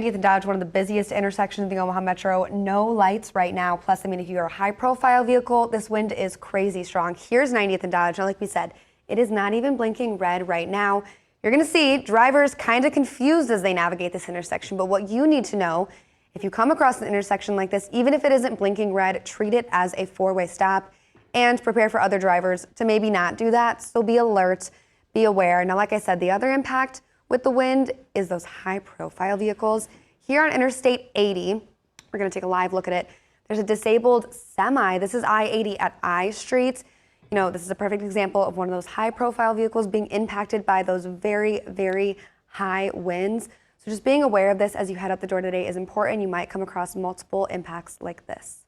90th and Dodge, one of the busiest intersections in the Omaha Metro. No lights right now. Plus, I mean, if you're a high-profile vehicle, this wind is crazy strong. Here's 90th and Dodge. Now, like we said, it is not even blinking red right now. You're going to see drivers kind of confused as they navigate this intersection. But what you need to know, if you come across an intersection like this, even if it isn't blinking red, treat it as a four-way stop and prepare for other drivers to maybe not do that. So be alert, be aware. Now, like I said, the other impact with the wind is those high-profile vehicles. Here on Interstate 80, we're going to take a live look at it. There's a disabled semi. This is I-80 at I Street. You know, this is a perfect example of one of those high-profile vehicles being impacted by those very, very high winds. So just being aware of this as you head out the door today is important. You might come across multiple impacts like this.